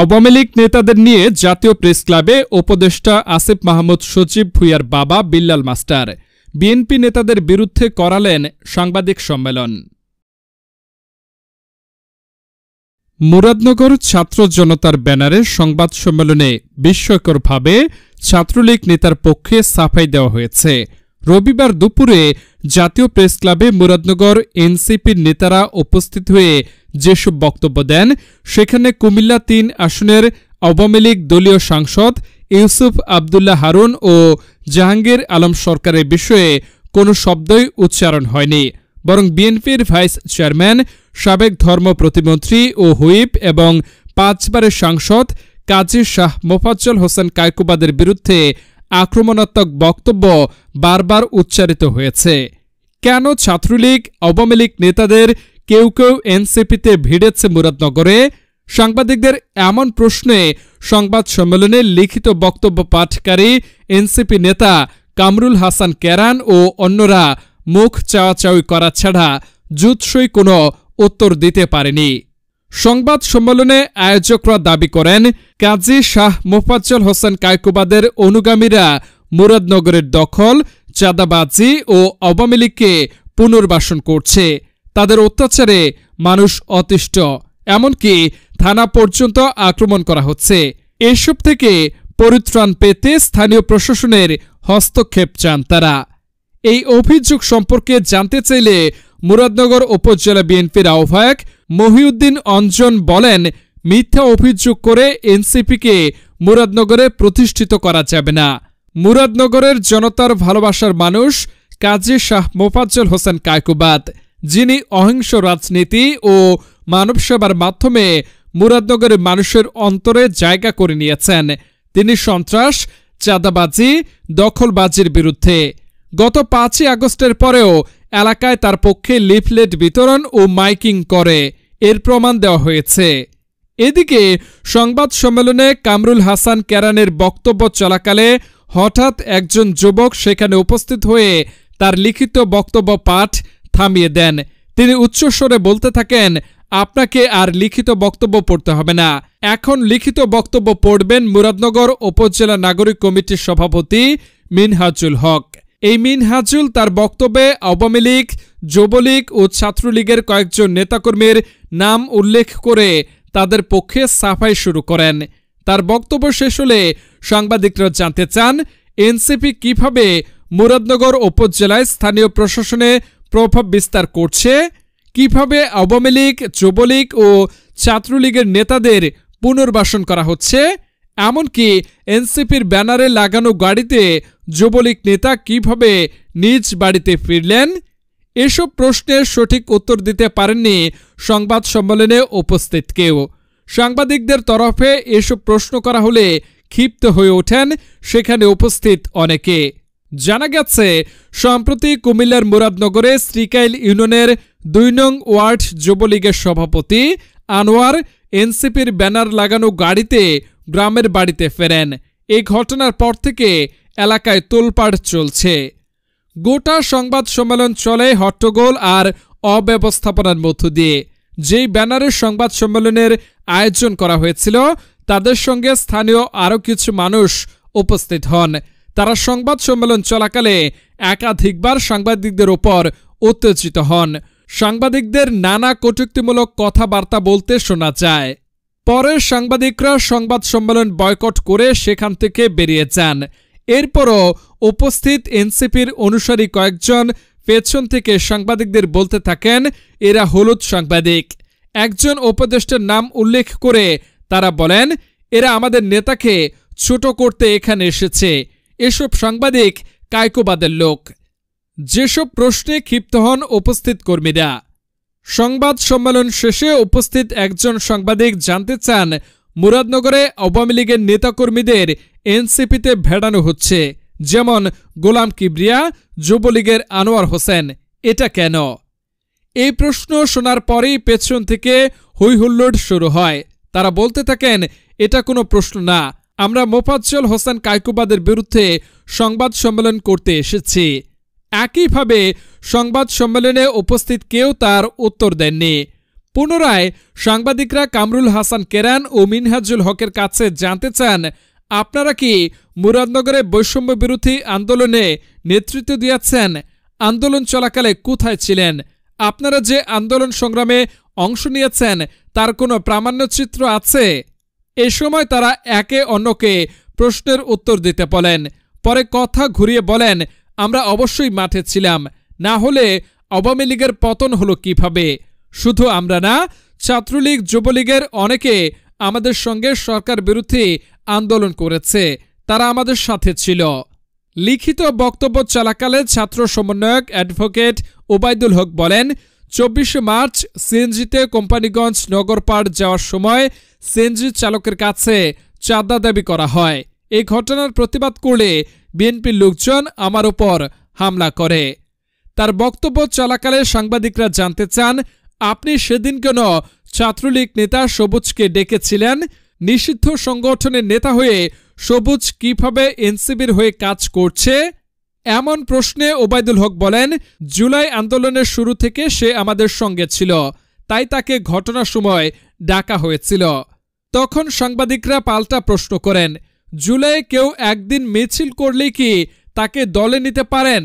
আওয়ামী লীগ নেতাদের নিয়ে জাতীয় প্রেস ক্লাবে উপদেষ্টা আসিফ মাহমুদ সজীব ভুঁইয়ার বাবা বিল্লাল মাস্টার বিএনপি নেতাদের বিরুদ্ধে করালেন সাংবাদিক সম্মেলন। মুরাদনগর ছাত্র জনতার ব্যানারে সংবাদ সম্মেলনে বিস্ময়করভাবে ছাত্রলীগ নেতার পক্ষে সাফাই দেওয়া হয়েছে। রবিবার দুপুরে জাতীয় প্রেস ক্লাবে মুরাদনগর এনসিপির নেতারা উপস্থিত হয়ে যেসব বক্তব্য দেন, সেখানে কুমিল্লা ৩ আসনের আওয়ামী লীগ দলীয় সাংসদ ইউসুফ আবদুল্লাহ হারুন ও জাহাঙ্গীর আলম সরকারের বিষয়ে কোনো শব্দই উচ্চারণ হয়নি, বরং বিএনপির ভাইস চেয়ারম্যান, সাবেক ধর্ম প্রতিমন্ত্রী ও হুইপ এবং ৫ বারের সাংসদ কাজী শাহ মোফাজ্জল হোসেন কায়কোবাদের বিরুদ্ধে আক্রমণাত্মক বক্তব্য বারবার উচ্চারিত হয়েছে। কেন ছাত্রলীগ আওয়ামী লীগ নেতাদের কেউ কেউ এনসিপিতে ভিড়েছে মুরাদনগরে? সাংবাদিকদের এমন প্রশ্নে সংবাদ সম্মেলনে লিখিত বক্তব্য পাঠকারী এনসিপি নেতা কামরুল হাসান কেরান ও অন্যরা মুখ চাওয়াচাওয়ি করা ছাড়া জুৎসই কোনো উত্তর দিতে পারেনি। সংবাদ সম্মেলনে আয়োজকরা দাবি করেন, কাজী শাহ মোফাজ্জল হোসেন কায়কোবাদের অনুগামীরা মুরাদনগরের দখল, চাঁদাবাজি ও আওয়ামী লীগকে পুনর্বাসন করছে। তাদের অত্যাচারে মানুষ অতিষ্ঠ, এমনকি থানা পর্যন্ত আক্রমণ করা হচ্ছে। এসব থেকে পরিত্রাণ পেতে স্থানীয় প্রশাসনের হস্তক্ষেপ চান তারা। এই অভিযোগ সম্পর্কে জানতে চাইলে মুরাদনগর উপজেলা বিএনপির আহ্বায়ক মহিউদ্দিন অঞ্জন বলেন, মিথ্যা অভিযোগ করে এনসিপিকে মুরাদনগরে প্রতিষ্ঠিত করা যাবে না। মুরাদনগরের জনতার ভালোবাসার মানুষ কাজী শাহ মোফাজ্জল হোসেন কায়কোবাদ, যিনি অহিংস রাজনীতি ও মানবসেবার মাধ্যমে মুরাদনগরের মানুষের অন্তরে জায়গা করে নিয়েছেন। তিনি সন্ত্রাস, চাঁদাবাজি, দখলবাজির বিরুদ্ধে। গত ৫ই আগস্টের পরেও এলাকায় তার পক্ষে লিফলেট বিতরণ ও মাইকিং করে, এর প্রমাণ দেওয়া হয়েছে। এদিকে সংবাদ সম্মেলনে কামরুল হাসান কেরানের বক্তব্য চলাকালে হঠাৎ একজন যুবক সেখানে উপস্থিত হয়ে তার লিখিত বক্তব্য পাঠ থামিয়ে দেন। তিনি উচ্চস্বরে বলতে থাকেন, আপনাকে আর লিখিত বক্তব্য পড়তে হবে না, এখন লিখিত বক্তব্য পড়বেন মুরাদনগর উপজেলা নাগরিক কমিটির সভাপতি মিনহাজুল হক। এই মিনহাজুল তার বক্তব্যে আওয়ামী লীগ, যুবলীগ ও ছাত্রলীগের কয়েকজন নেতাকর্মীর নাম উল্লেখ করে তাদের পক্ষে সাফাই শুরু করেন। তার বক্তব্য শেষ হলে সাংবাদিকরা জানতে চান, এনসিপি কিভাবে মুরাদনগর উপজেলায় স্থানীয় প্রশাসনে প্রভাব বিস্তার করছে, কিভাবে আওয়ামী লীগ, যুবলীগ ও ছাত্রলীগের নেতাদের পুনর্বাসন করা হচ্ছে, এমনকি এনসিপির ব্যানারে লাগানো গাড়িতে যুবলীগ নেতা কিভাবে নিজ বাড়িতে ফিরলেন। এসব প্রশ্নের সঠিক উত্তর দিতে পারেননি সংবাদ সম্মেলনে উপস্থিত কেউ। সাংবাদিকদের তরফে এসব প্রশ্ন করা হলে ক্ষিপ্ত হয়ে ওঠেন সেখানে উপস্থিত অনেকে। জানা গেছে, সম্প্রতি কুমিল্লার মুরাদনগরে শ্রীকাইল ইউনিয়নের ২ নং ওয়ার্ড যুবলীগের সভাপতি আনোয়ার এনসিপির ব্যানার লাগানো গাড়িতে গ্রামের বাড়িতে ফেরেন। এই ঘটনার পর থেকে এলাকায় তোলপাড় চলছে। গোটা সংবাদ সম্মেলন চলে হট্টগোল আর অব্যবস্থাপনার মধ্য দিয়ে। যেই ব্যানারের সংবাদ সম্মেলনের আয়োজন করা হয়েছিল, তাদের সঙ্গে স্থানীয় আরও কিছু মানুষ উপস্থিত হন। তারা সংবাদ সম্মেলন চলাকালে একাধিকবার সাংবাদিকদের ওপর উত্তেজিত হন। সাংবাদিকদের নানা কটূক্তিমূলক কথাবার্তা বলতে শোনা যায়। পরে সাংবাদিকরা সংবাদ সম্মেলন বয়কট করে সেখান থেকে বেরিয়ে যান। এরপরও উপস্থিত এনসিপির অনুসারী কয়েকজন পেছন থেকে সাংবাদিকদের বলতে থাকেন, এরা হলুদ সাংবাদিক। একজন উপদেষ্টার নাম উল্লেখ করে তারা বলেন, এরা আমাদের নেতাকে ছোট করতে এখানে এসেছে, এসব সাংবাদিক কায়কোবাদের লোক। যেসব প্রশ্নে ক্ষিপ্ত হন উপস্থিত কর্মীরা। সংবাদ সম্মেলন শেষে উপস্থিত একজন সাংবাদিক জানতে চান, মুরাদনগরে আওয়ামী লীগের নেতাকর্মীদের এনসিপিতে ভেড়ানো হচ্ছে, যেমন গোলাম কিবরিয়া, যুবলীগের আনোয়ার হোসেন, এটা কেন? এই প্রশ্ন শোনার পরেই পেছন থেকে হইহুল্লোড় শুরু হয়। তারা বলতে থাকেন, এটা কোনো প্রশ্ন না, আমরা মোফাজ্জল হোসেন কায়কোবাদের বিরুদ্ধে সংবাদ সম্মেলন করতে এসেছি। একইভাবে সংবাদ সম্মেলনে উপস্থিত কেউ তার উত্তর দেননি। পুনরায় সাংবাদিকরা কামরুল হাসান কেরান ও মিনহাজুল হকের কাছে জানতে চান, আপনারা কি মুরাদনগরে বৈষম্য বিরোধী আন্দোলনে নেতৃত্ব দিয়েছেন? আন্দোলন চলাকালে কোথায় ছিলেন? আপনারা যে আন্দোলন সংগ্রামে অংশ নিয়েছেন তার কোনো প্রামাণ্যচিত্র আছে? এ সময় তারা একে অন্যকে প্রশ্নের উত্তর দিতে বলেন। পরে কথা ঘুরিয়ে বলেন, আমরা অবশ্যই মাঠে ছিলাম, না হলে আওয়ামী লীগের পতন হলো কিভাবে? শুধু আমরা না, ছাত্রলীগ যুবলীগের অনেকে আমাদের সঙ্গে সরকার বিরোধী আন্দোলন করেছে, তারা আমাদের সাথে ছিল। লিখিত বক্তব্য চলাকালে ছাত্র সমন্বয়ক অ্যাডভোকেট ওবায়দুল হক বলেন, 24 মার্চ সিএনজিতে কোম্পানিগঞ্জ নগরপাড় যাওয়ার সময় সিএনজি চালকের কাছে চাঁদা দাবি করা হয়। এই ঘটনার প্রতিবাদ করলে বিএনপির লোকজন আমার উপর হামলা করে। তার বক্তব্য চলাকালে সাংবাদিকরা জানতে চান, আপনি সেদিন কেন ছাত্রলীগ নেতা সবুজকে ডেকেছিলেন? নিষিদ্ধ সংগঠনের নেতা হয়ে সবুজ কিভাবে এনসিবির হয়ে কাজ করছে? এমন প্রশ্নে ওবায়দুল হক বলেন, জুলাই আন্দোলনের শুরু থেকে সে আমাদের সঙ্গে ছিল, তাই তাকে ঘটনার সময় ডাকা হয়েছিল। তখন সাংবাদিকরা পাল্টা প্রশ্ন করেন, জুলাই কেউ একদিন মিছিল করলেই কি তাকে দলে নিতে পারেন?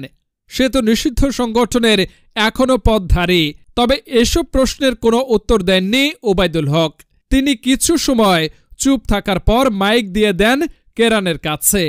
সে তো নিষিদ্ধ সংগঠনের এখনও পদধারী। তবে এসব প্রশ্নের কোনো উত্তর দেননি ওবায়দুল হক। তিনি কিছু সময় চুপ থাকার পর মাইক দিয়ে দেন কেরানের কাছে।